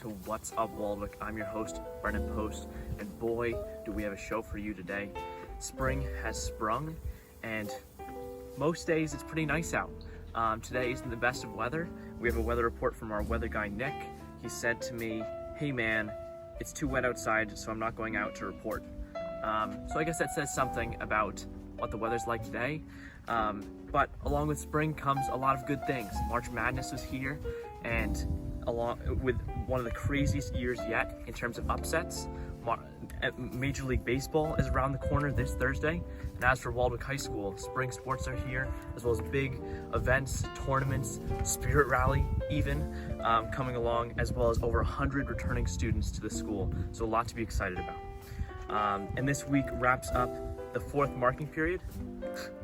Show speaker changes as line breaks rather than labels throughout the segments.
To What's Up Waldwick. I'm your host, Brennan Post, and boy, do we have a show for you today. Spring has sprung, and most days it's pretty nice out. Today isn't the best of weather. We have a weather report from our weather guy, Nick. He said to me, hey man, it's too wet outside, so I'm not going out to report. So I guess that says something about what the weather's like today. But along with spring comes a lot of good things. March Madness was here, and along with one of the craziest years yet in terms of upsets. Major League Baseball is around the corner this Thursday. And as for Waldwick High School, spring sports are here, as well as big events, tournaments, spirit rally even coming along, as well as over 100 returning students to the school. So a lot to be excited about. And this week wraps up the 4th marking period.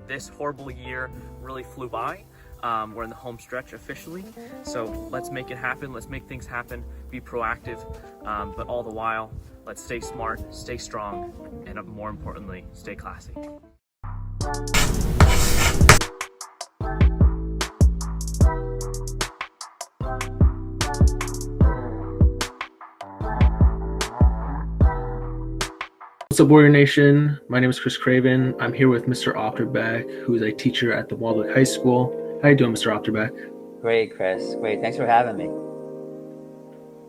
This horrible year really flew by. We're in the home stretch officially, so let's make it happen. Let's make things happen, be proactive, but all the while, let's stay smart, stay strong, and more importantly, stay classy.
What's up, Warrior Nation? My name is Chris Craven. I'm here with Mr. Opderbeck, who is a teacher at the Waldwick High School. How you doing, Mr. Opderbeck?
Great, Chris. Great. Thanks for having me.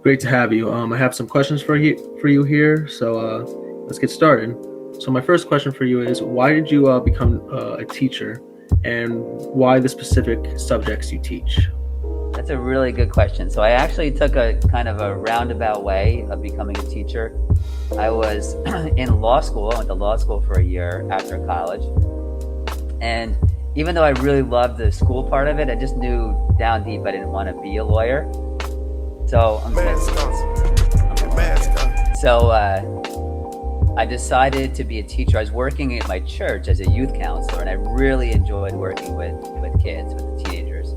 Great to have you. I have some questions for you here, so let's get started. So my first question for you is, why did you become a teacher, and why the specific subjects you teach?
That's a really good question. So I actually took a kind of a roundabout way of becoming a teacher. I was in law school. I went to law school for a year after college. And even though I really loved the school part of it, I just knew down deep I didn't want to be a lawyer. So I decided to be a teacher. I was working at my church as a youth counselor, and I really enjoyed working with kids, with the teenagers.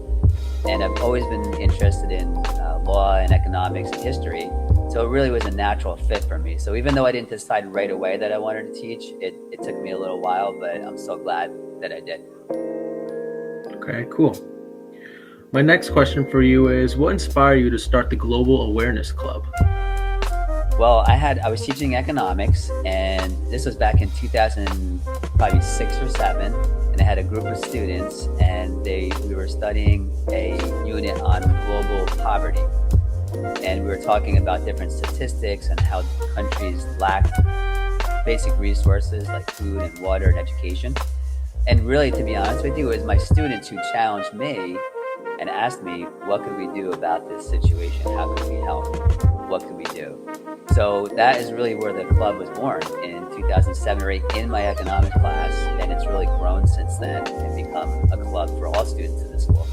And I've always been interested in law and economics and history. So it really was a natural fit for me. So even though I didn't decide right away that I wanted to teach, it took me a little while, but I'm so glad that I did.
Okay, cool. My next question for you is, what inspired you to start the Global Awareness Club?
Well, I was teaching economics, and this was back in 2006 or 7, and I had a group of students, and we were studying a unit on global poverty. And we were talking about different statistics and how countries lack basic resources like food and water and education. And really, to be honest with you, it was my students who challenged me and asked me, what could we do about this situation? How could we help? What could we do? So that is really where the club was born in 2007 or 8 in my economics class. And it's really grown since then and become a club for all students in the school.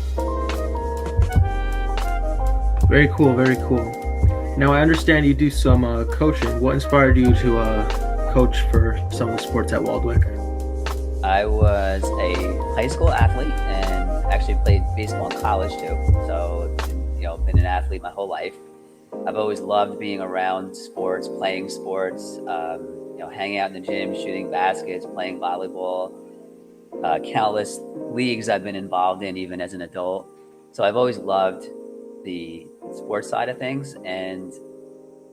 Very cool, very cool. Now, I understand you do some coaching. What inspired you to coach for some of the sports at Waldwick?
I was a high school athlete and actually played baseball in college too. So, been an athlete my whole life. I've always loved being around sports, playing sports, hanging out in the gym, shooting baskets, playing volleyball, countless leagues I've been involved in even as an adult. So I've always loved the sports side of things, and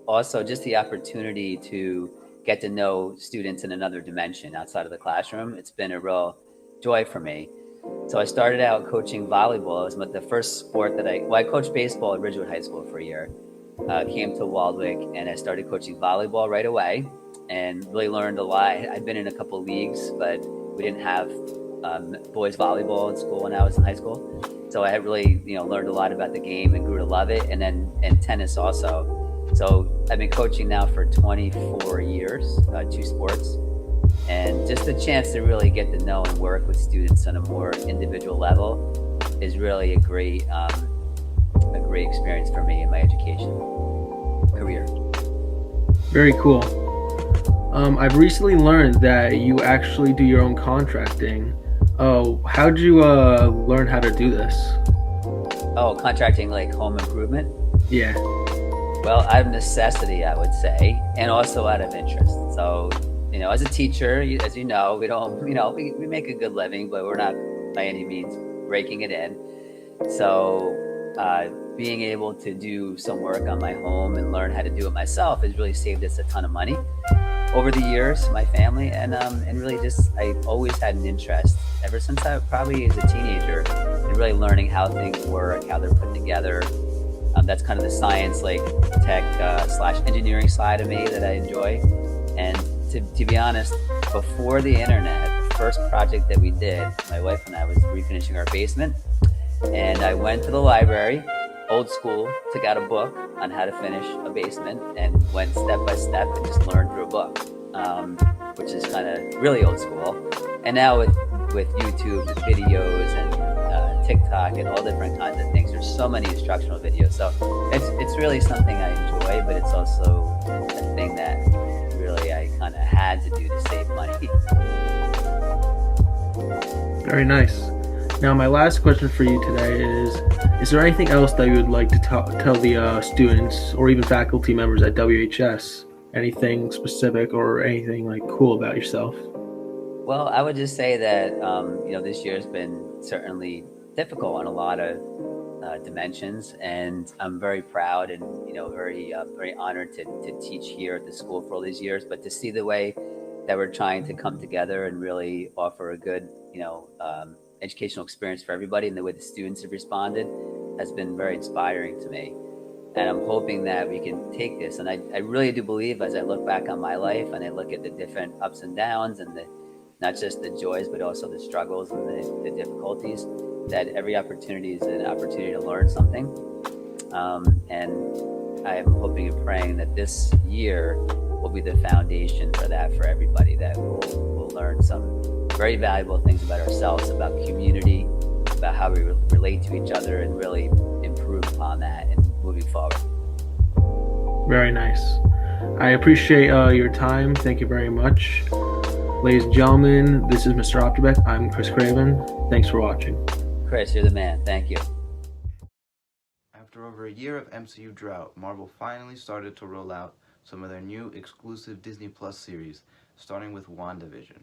also just the opportunity to get to know students in another dimension outside of the classroom. It's been a real joy for me. So I started out coaching volleyball. It was the first sport that I coached baseball at Ridgewood High School for a year. Came to Waldwick, and I started coaching volleyball right away and really learned a lot. I'd been in a couple leagues, but we didn't have boys volleyball in school when I was in high school. So I had really, learned a lot about the game and grew to love it. And tennis also. So I've been coaching now for 24 years, 2 sports, and just a chance to really get to know and work with students on a more individual level is really a great great experience for me in my education career.
Very cool. I've recently learned that you actually do your own contracting. Oh, how'd you learn how to do this?
Oh, contracting like home improvement?
Yeah.
Well, out of necessity, I would say, and also out of interest. So, as a teacher, as you know, we don't, we make a good living, but we're not by any means breaking it in. So, being able to do some work on my home and learn how to do it myself has really saved us a ton of money over the years, my family, and really just, I always had an interest ever since I probably as a teenager in really learning how things work, how they're put together. That's kind of the science, like tech / engineering side of me that I enjoy. And to be honest, before the internet, the first project that we did, my wife and I, was refinishing our basement. And I went to the library, old school, took out a book on how to finish a basement and went step by step and just learned through a book, which is kind of really old school. And now with YouTube videos and TikTok and all different kinds of things, there's so many instructional videos. So it's really something I enjoy, but it's also a thing that really I kind of had to do to save money.
Very nice. Now, my last question for you today is there anything else that you would like to tell the students or even faculty members at WHS? Anything specific or anything like cool about yourself?
Well, I would just say that, this year has been certainly difficult on a lot of dimensions, and I'm very proud and, very honored to teach here at the school for all these years, but to see the way that we're trying to come together and really offer a good, educational experience for everybody, and the way the students have responded has been very inspiring to me. And I'm hoping that we can take this. And I really do believe, as I look back on my life and I look at the different ups and downs and not just the joys, but also the struggles and the difficulties, that every opportunity is an opportunity to learn something. And I am hoping and praying that this year will be the foundation for that for everybody, that we'll learn some very valuable things about ourselves, about community, about how we relate to each other, and really improve upon that and moving forward.
Very nice. I appreciate your time. Thank you very much. Ladies and gentlemen, this is Mr. Opderbeck. I'm Chris Craven. Thanks for watching.
Chris, you're the man. Thank you.
After over a year of MCU drought, Marvel finally started to roll out some of their new exclusive Disney Plus series, starting with WandaVision.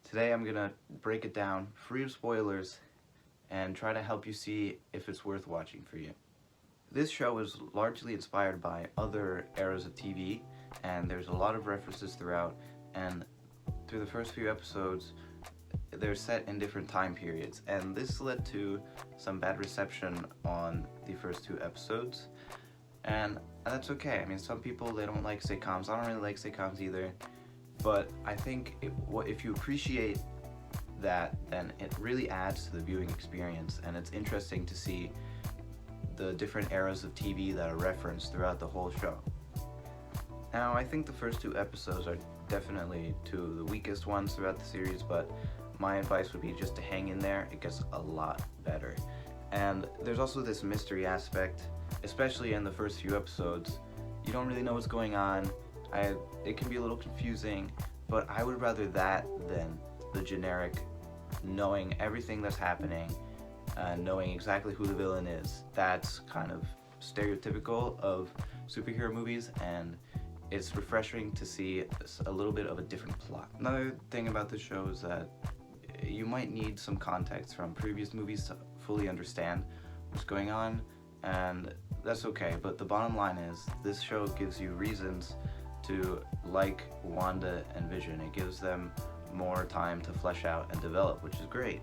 Today I'm going to break it down, free of spoilers, and try to help you see if it's worth watching for you. This show is largely inspired by other eras of TV, and there's a lot of references throughout, and through the first few episodes, they're set in different time periods, and this led to some bad reception on the first 2 episodes, and that's okay. I mean, some people, they don't like sitcoms. I don't really like sitcoms either, but I think if you appreciate that, then it really adds to the viewing experience, and it's interesting to see the different eras of TV that are referenced throughout the whole show. Now, I think the first 2 episodes are definitely 2 of the weakest ones throughout the series, but my advice would be just to hang in there. It gets a lot better. And there's also this mystery aspect, especially in the first few episodes. You don't really know what's going on. It can be a little confusing, but I would rather that than the generic knowing everything that's happening, knowing exactly who the villain is. That's kind of stereotypical of superhero movies, and it's refreshing to see a little bit of a different plot. Another thing about this show is that you might need some context from previous movies to fully understand what's going on, and that's okay, but the bottom line is this show gives you reasons to like Wanda and Vision. It gives them more time to flesh out and develop, which is great.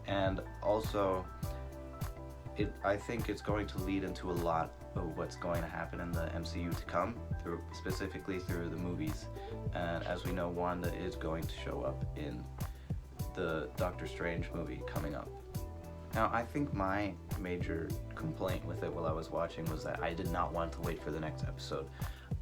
And also, I think it's going to lead into a lot of what's going to happen in the MCU to come, specifically through the movies. And as we know, Wanda is going to show up in the Doctor Strange movie coming up. Now, I think my major complaint with it while I was watching was that I did not want to wait for the next episode.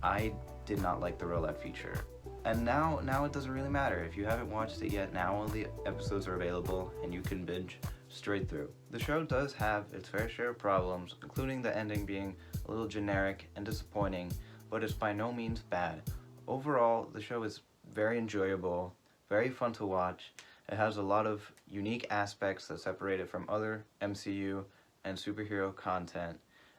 I did not like the rollout feature. And now it doesn't really matter. If you haven't watched it yet, now all the episodes are available and you can binge straight through. The show does have its fair share of problems, including the ending being a little generic and disappointing, but it's by no means bad. Overall, the show is very enjoyable, very fun to watch. It has a lot of unique aspects that separate it from other MCU and superhero content,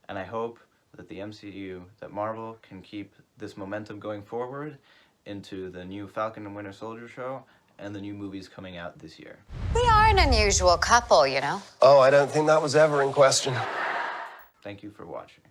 and I hope that the MCU, that Marvel can keep this momentum going forward into the new Falcon and Winter Soldier show and the new movies coming out this year.
We are an unusual couple, you know.
Oh, I don't think that was ever in question.
Thank you for watching.